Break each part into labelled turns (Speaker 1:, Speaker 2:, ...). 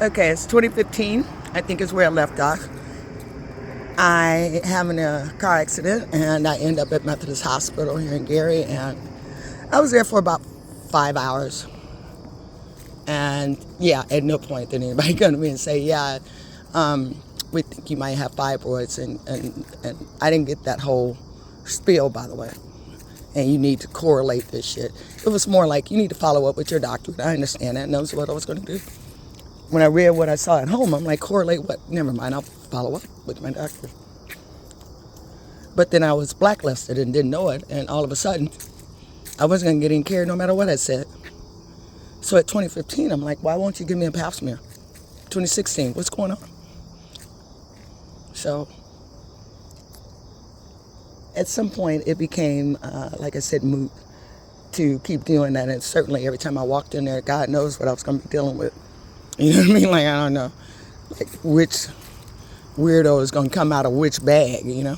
Speaker 1: Okay, it's 2015. I think is where I left off. I having a car accident and I end up at Methodist Hospital here in Gary, and I was there for about 5 hours. And yeah, at no point did anybody come to me and say, "Yeah, we think you might have fibroids," and I didn't get that whole spiel, by the way. And you need to correlate this shit. It was more like you need to follow up with your doctor. I understand that, and that was what I was going to do. When I read what I saw at home, I'm like, correlate what? Never mind, I'll follow up with my doctor. But then I was blacklisted and didn't know it, and all of a sudden, I wasn't going to get any care no matter what I said. So at 2015, I'm like, why won't you give me a pap smear? 2016, what's going on? So at some point, it became, like I said, moot to keep doing that. And certainly every time I walked in there, God knows what I was going to be dealing with. You know what I mean? Like, I don't know. Like, which weirdo is going to come out of which bag, you know?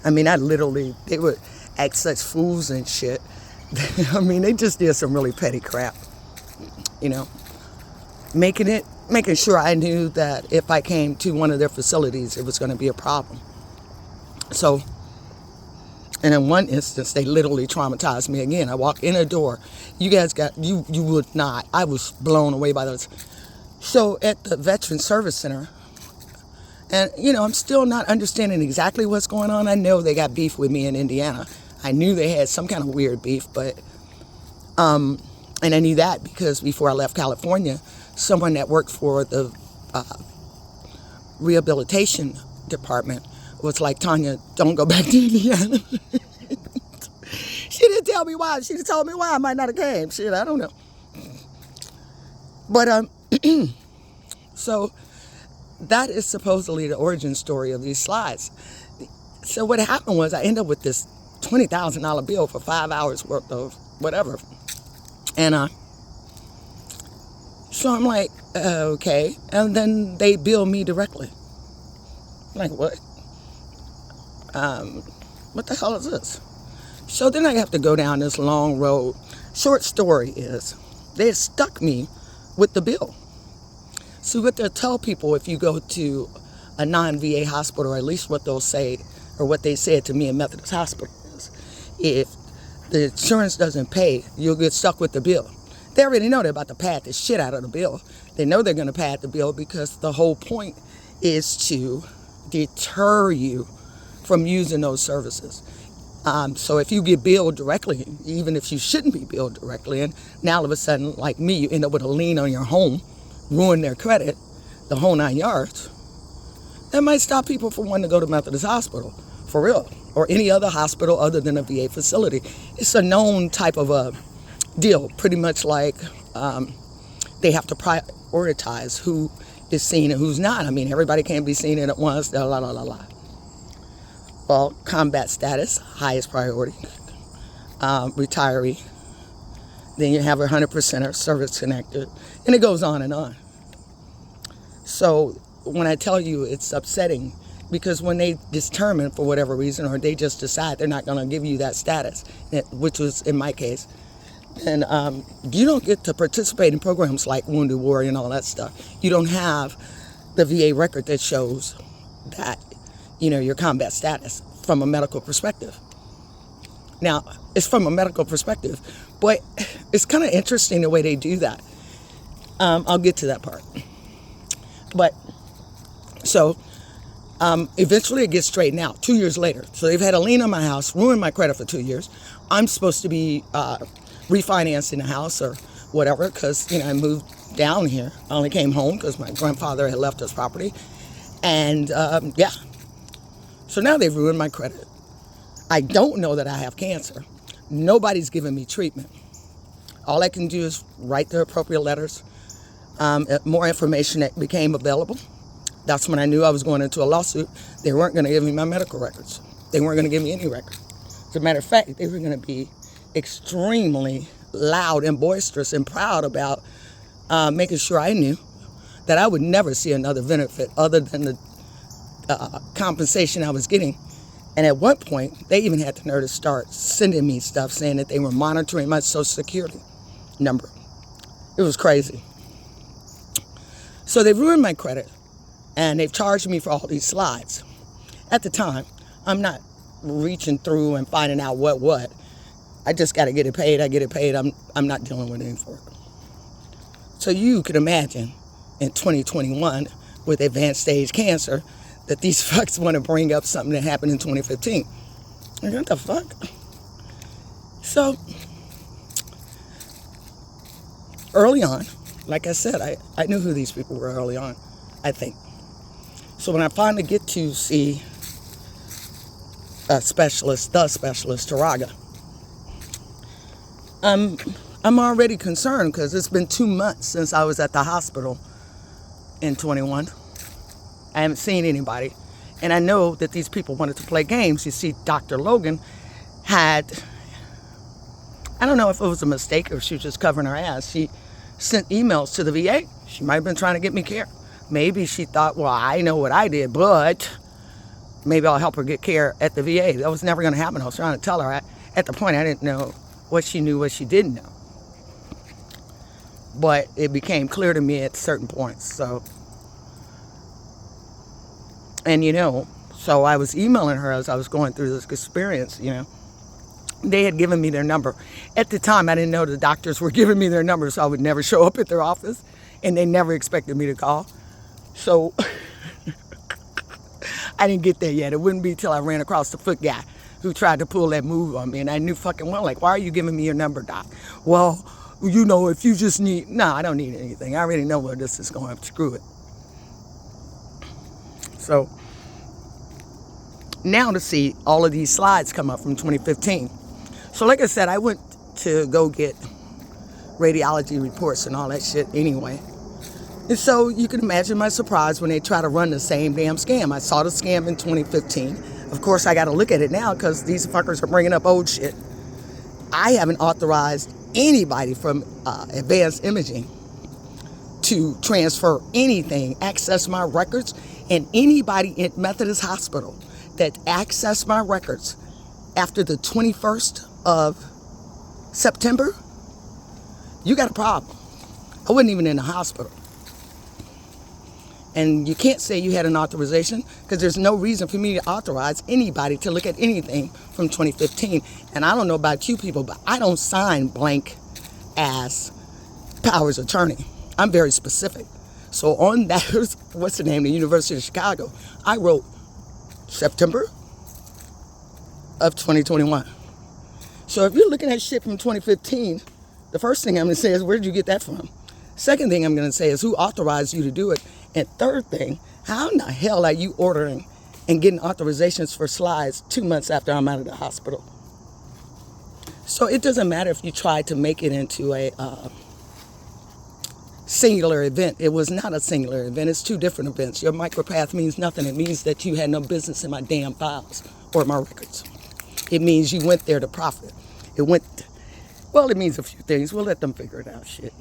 Speaker 1: I mean, they would act such fools and shit. I mean, they just did some really petty crap, you know? Making sure I knew that if I came to one of their facilities, it was going to be a problem. So, and in one instance, they literally traumatized me again. I walk in a door. You would not. I was blown away by those. So at the Veteran Service Center, and, I'm still not understanding exactly what's going on. I know they got beef with me in Indiana. I knew they had some kind of weird beef, but, and I knew that because before I left California, someone that worked for the rehabilitation department was like, Tanya, don't go back to Indiana. She didn't tell me why. She told me why I might not have came. Shit, I don't know. But, so that is supposedly the origin story of these slides. So what happened was I ended up with this $20,000 bill for 5 hours worth of whatever. And so I'm like, okay. And then they bill me directly. I'm like, what? What the hell is this? So then I have to go down this long road. Short story is, they stuck me with the bill. So what they'll tell people if you go to a non-VA hospital, or at least what they'll say, or what they said to me in Methodist Hospital is, if the insurance doesn't pay, you'll get stuck with the bill. They already know they're about to pad the shit out of the bill. They know they're going to pad the bill because the whole point is to deter you from using those services. So if you get billed directly, even if you shouldn't be billed directly, and now all of a sudden, like me, you end up with a lien on your home, ruin their credit, the whole 9 yards, that might stop people from wanting to go to Methodist Hospital, for real, or any other hospital other than a VA facility. It's a known type of a deal, pretty much like they have to prioritize who is seen and who's not. I mean, everybody can't be seen in at once, la la la la. Well, combat status, highest priority, retiree. Then you have 100%er, service connected, and it goes on and on. So when I tell you it's upsetting, because when they determine for whatever reason, or they just decide they're not going to give you that status, which was in my case, then you don't get to participate in programs like Wounded Warrior and all that stuff. You don't have the VA record that shows that, your combat status from a medical perspective. Now, it's from a medical perspective, but it's kind of interesting the way they do that. I'll get to that part. But, so, eventually it gets straightened out 2 years later. So they've had a lien on my house, ruined my credit for 2 years. I'm supposed to be refinancing the house or whatever because, I moved down here. I only came home because my grandfather had left us property. And, yeah. So now they've ruined my credit. I don't know that I have cancer. Nobody's giving me treatment. All I can do is write the appropriate letters. More information that became available. That's when I knew I was going into a lawsuit. They weren't going to give me my medical records. They weren't going to give me any record. As a matter of fact, they were going to be extremely loud and boisterous and proud about making sure I knew that I would never see another benefit other than the compensation I was getting. And at one point, they even had the nerve to start sending me stuff saying that they were monitoring my Social Security number. It was crazy. So they've ruined my credit, and they've charged me for all these slides. At the time, I'm not reaching through and finding out what. I just got to get it paid. I get it paid. I'm not dealing with any for it. So you can imagine in 2021 with advanced stage cancer that these fucks want to bring up something that happened in 2015. Like, what the fuck? So early on, like I said, I knew who these people were early on, I think. So when I finally get to see a specialist, Taraga, I'm already concerned because it's been 2 months since I was at the hospital in 21. I haven't seen anybody. And I know that these people wanted to play games. You see, Dr. Logan had, I don't know if it was a mistake or if she was just covering her ass. She sent emails to the VA. She might have been trying to get me care. Maybe she thought, well, I know what I did, but maybe I'll help her get care at the VA. That was never going to happen. I was trying to tell her. At the point, I didn't know what she knew, what she didn't know. But it became clear to me at certain points. So, and so I was emailing her as I was going through this experience, They had given me their number. At the time, I didn't know the doctors were giving me their number, so I would never show up at their office, and they never expected me to call. So I didn't get there yet. It wouldn't be till I ran across the foot guy who tried to pull that move on me, and I knew fucking well, like, why are you giving me your number, doc? Well, if you just need... No, I don't need anything. I already know where this is going. Screw it. So now to see all of these slides come up from 2015. So like I said, I went to go get radiology reports and all that shit anyway. And so you can imagine my surprise when they try to run the same damn scam. I saw the scam in 2015. Of course, I got to look at it now because these fuckers are bringing up old shit. I haven't authorized anybody from Advanced Imaging to transfer anything, access my records, and anybody at Methodist Hospital that accessed my records after the 21st of September, you got a problem. I wasn't even in the hospital. And you can't say you had an authorization because there's no reason for me to authorize anybody to look at anything from 2015. And I don't know about you people, but I don't sign blank ass powers of attorney. I'm very specific. So on that, what's the name, the University of Chicago, I wrote September of 2021. So if you're looking at shit from 2015, the first thing I'm going to say is, where did you get that from? Second thing I'm going to say is, who authorized you to do it? And third thing, how in the hell are you ordering and getting authorizations for slides 2 months after I'm out of the hospital? So it doesn't matter if you try to make it into a singular event. It was not a singular event. It's two different events. Your micropath means nothing. It means that you had no business in my damn files or my records. It means you went there to profit. It means a few things. We'll let them figure it out, shit.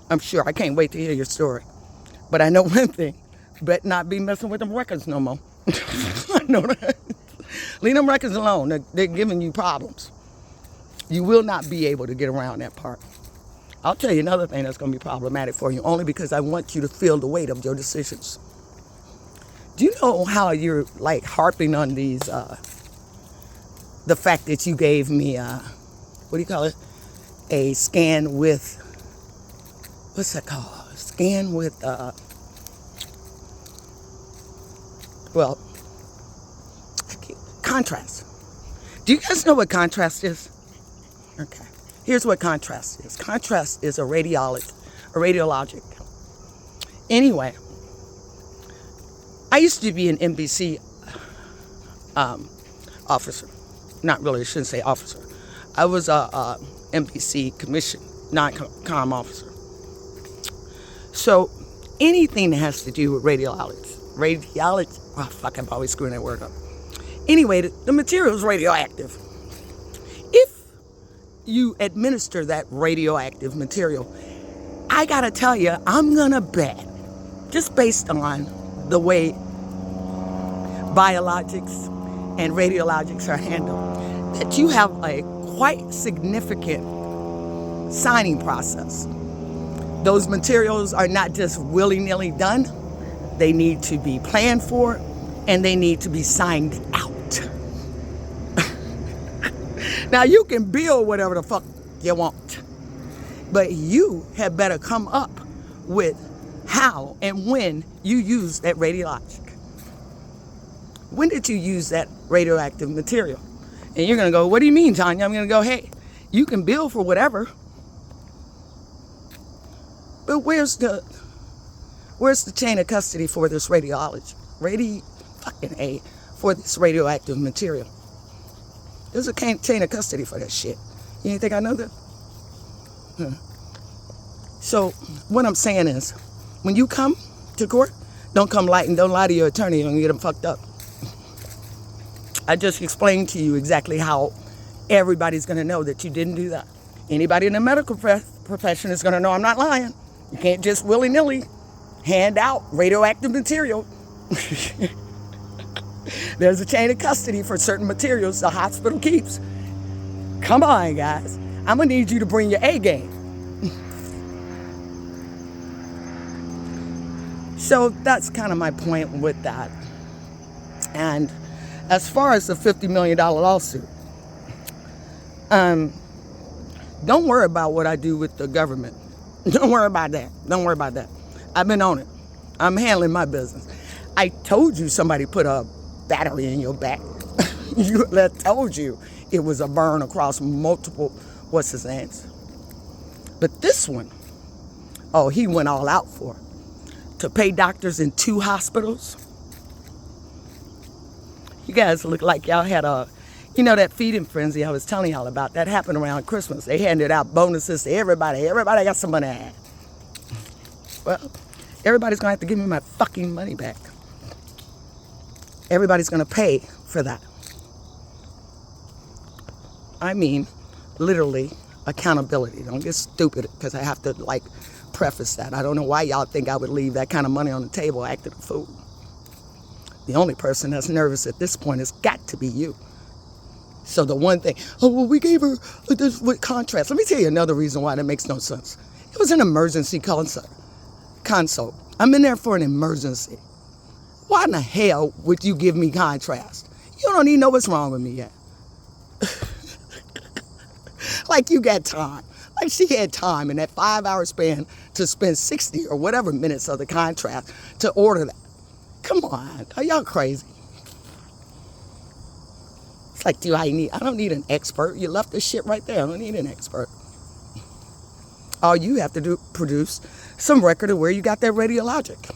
Speaker 1: I'm sure. I can't wait to hear your story. But I know one thing. Bet not be messing with them records no more. I know that. Leave them records alone. They're giving you problems. You will not be able to get around that part. I'll tell you another thing that's going to be problematic for you, only because I want you to feel the weight of your decisions. Do you know how you're like harping on these, the fact that you gave me, what do you call it? A scan with, what's that called? Scan with, contrast. Do you guys know what contrast is? Okay. Here's what contrast is. Contrast is a radiologic. Anyway, I used to be an NBC officer. Not really, I shouldn't say officer. I was a NBC commission, non-com officer. So anything that has to do with radiology, oh fuck, I'm always screwing that word up. Anyway, the material is radioactive. If you administer that radioactive material, I gotta tell you, I'm gonna bet, just based on the way biologics and radiologics are handled, that you have a quite significant signing process Those materials are not just willy-nilly done. They need to be planned for, and they need to be signed out. Now, you can build whatever the fuck you want, but you had better come up with how and when you use that radiologic. When did you use that radioactive material? And you're going to go, what do you mean, Tanya? I'm going to go, hey, you can bill for whatever, but where's the chain of custody for this for this radioactive material? There's a chain of custody for that shit. You didn't think I know that? So what I'm saying is, when you come to court, don't come light and don't lie to your attorney and get them fucked up. I just explained to you exactly how everybody's going to know that you didn't do that. Anybody in the medical profession is going to know I'm not lying. You can't just willy-nilly hand out radioactive material. There's a chain of custody for certain materials the hospital keeps. Come on, guys. I'm going to need you to bring your A game. So that's kind of my point with that. And as far as the $50 million lawsuit, don't worry about what I do with the government. Don't worry about that. Don't worry about that. I've been on it. I'm handling my business. I told you somebody put a battery in your back. I told you it was a burn across multiple, what's his names. But this one, oh, he went all out for it. To pay doctors in 2 hospitals. You guys look like y'all had that feeding frenzy I was telling y'all about. That happened around Christmas. They handed out bonuses to everybody. Everybody got some money. Well, everybody's going to have to give me my fucking money back. Everybody's going to pay for that. I mean, literally, accountability. Don't get stupid, because I have to, preface that. I don't know why y'all think I would leave that kind of money on the table acting a fool. The only person that's nervous at this point has got to be you. So the one thing, we gave her this with contrast. Let me tell you another reason why that makes no sense. It was an emergency consult. I'm in there for an emergency. Why in the hell would you give me contrast? You don't even know what's wrong with me yet. Like you got time. Like she had time in that 5-hour span to spend 60 or whatever minutes of the contrast to order that. Come on, are y'all crazy? It's like, I don't need an expert. You left this shit right there. I don't need an expert. All you have to do, produce some record of where you got that radiologic.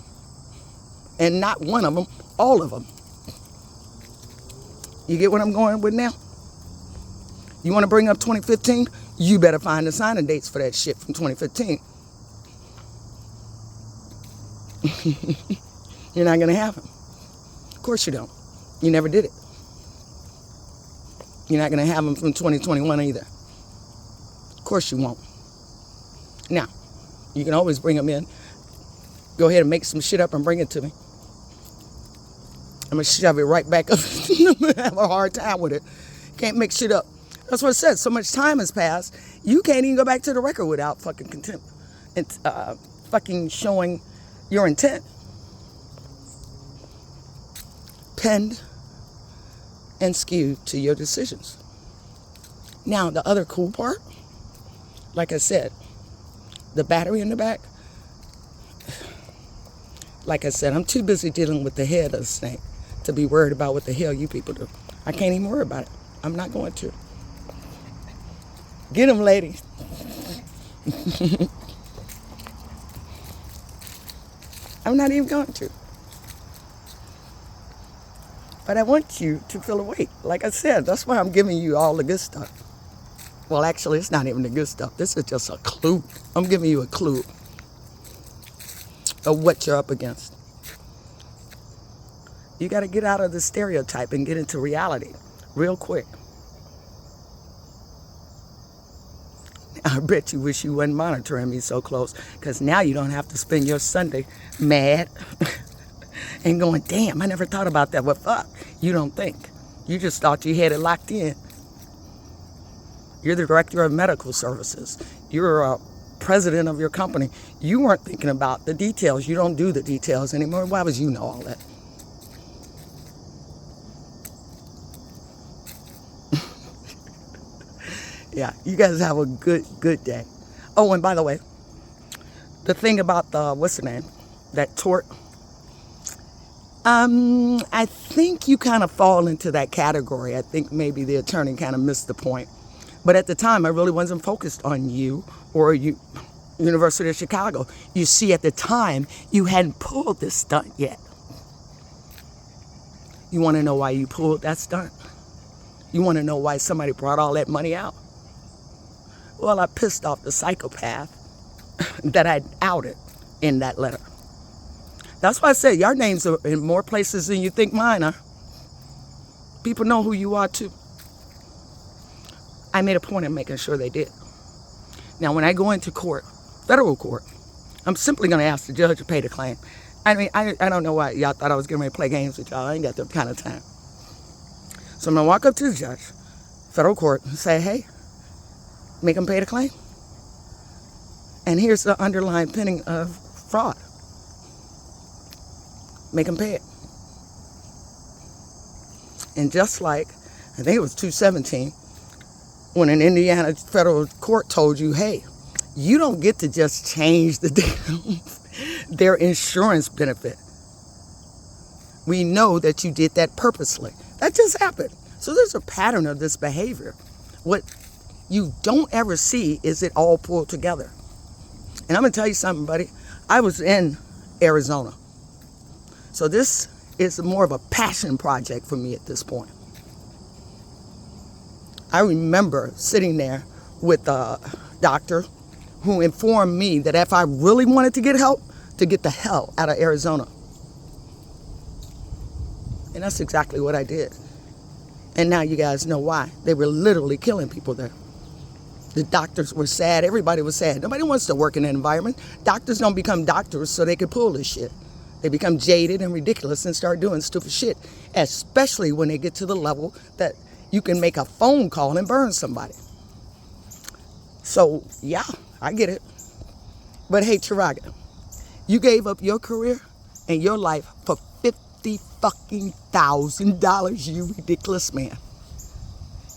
Speaker 1: And not one of them, all of them. You get what I'm going with now? You want to bring up 2015? You better find the signing dates for that shit from 2015. You're not going to have them. Of course you don't. You never did it. You're not going to have them from 2021 either. Of course you won't. Now, you can always bring them in. Go ahead and make some shit up and bring it to me. I'm going to shove it right back up. I'm going to have a hard time with it. Can't make shit up. That's what it says. So much time has passed, you can't even go back to the record without fucking contempt. And fucking showing your intent. Penned and skewed to your decisions. Now, the other cool part, like I said, the battery in the back, like I said, I'm too busy dealing with the head of the snake to be worried about what the hell you people do. I can't even worry about it. I'm not going to. Get them, ladies. I'm not even going to. But I want you to feel awake. Like I said, that's why I'm giving you all the good stuff. Well, actually, it's not even the good stuff. This is just a clue. I'm giving you a clue of what you're up against. You got to get out of the stereotype and get into reality real quick. I bet you wish you wasn't monitoring me so close, because now you don't have to spend your Sunday mad and going, damn, I never thought about that. Well, fuck, you don't think. You just thought you had it locked in. You're the director of medical services. You're president of your company. You weren't thinking about the details. You don't do the details anymore. Why would you know all that? Yeah, you guys have a good day. Oh, and by the way, the thing about the, what's the name? That tort. I think you kind of fall into that category. I think maybe the attorney kind of missed the point. But at the time, I really wasn't focused on you or you, University of Chicago. You see, at the time, you hadn't pulled this stunt yet. You want to know why you pulled that stunt? You want to know why somebody brought all that money out? Well, I pissed off the psychopath that I outed in that letter. That's why I said your names are in more places than you think mine are. People know who you are too. I made a point of making sure they did. Now, when I go into court, federal court, I'm simply going to ask the judge to pay the claim. I mean, I don't know why y'all thought I was getting ready to play games with y'all. I ain't got that kind of time. So I'm going to walk up to the judge, federal court, and say, hey, make them pay the claim. And here's the underlying pending of fraud. Make them pay it. And just like, I think it was 217, when an Indiana federal court told you, hey, you don't get to just change their insurance benefit. We know that you did that purposely. That just happened. So there's a pattern of this behavior. What you don't ever see is it all pulled together. And I'm going to tell you something, buddy. I was in Arizona. So this is more of a passion project for me at this point. I remember sitting there with a doctor who informed me that if I really wanted to get help, to get the hell out of Arizona. And that's exactly what I did. And now you guys know why. They were literally killing people there. The doctors were sad. Everybody was sad. Nobody wants to work in an environment. Doctors don't become doctors so they can pull this shit. They become jaded and ridiculous and start doing stupid shit, especially when they get to the level that you can make a phone call and burn somebody. So, yeah, I get it. But hey, Taraga, you gave up your career and your life for $50,000, you ridiculous man.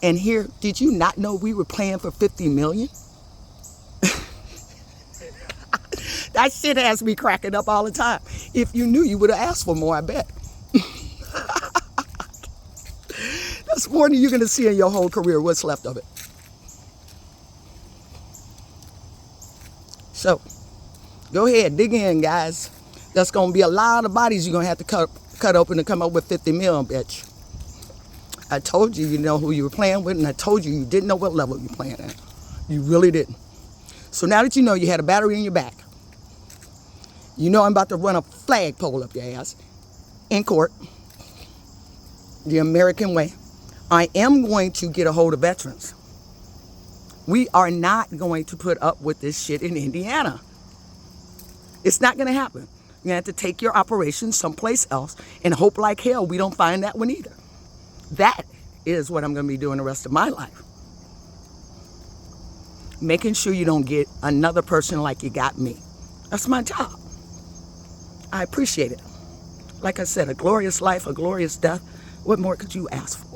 Speaker 1: And here, did you not know we were playing for $50 million? That shit has me cracking up all the time. If you knew, you would have asked for more, I bet. That's more than you're going to see in your whole career, what's left of it. So, go ahead, dig in, guys. There's going to be a lot of bodies you're going to have to cut open to come up with 50 million, bitch. I told you know who you were playing with, and I told you didn't know what level you're playing at. You really didn't. So now that you know you had a battery in your back, you know I'm about to run a flagpole up your ass in court, the American way. I am going to get a hold of veterans. We are not going to put up with this shit in Indiana. It's not going to happen. You're going to have to take your operation someplace else and hope like hell we don't find that one either. That is what I'm going to be doing the rest of my life. Making sure you don't get another person like you got me. That's my job. I appreciate it. Like I said, a glorious life, a glorious death. What more could you ask for?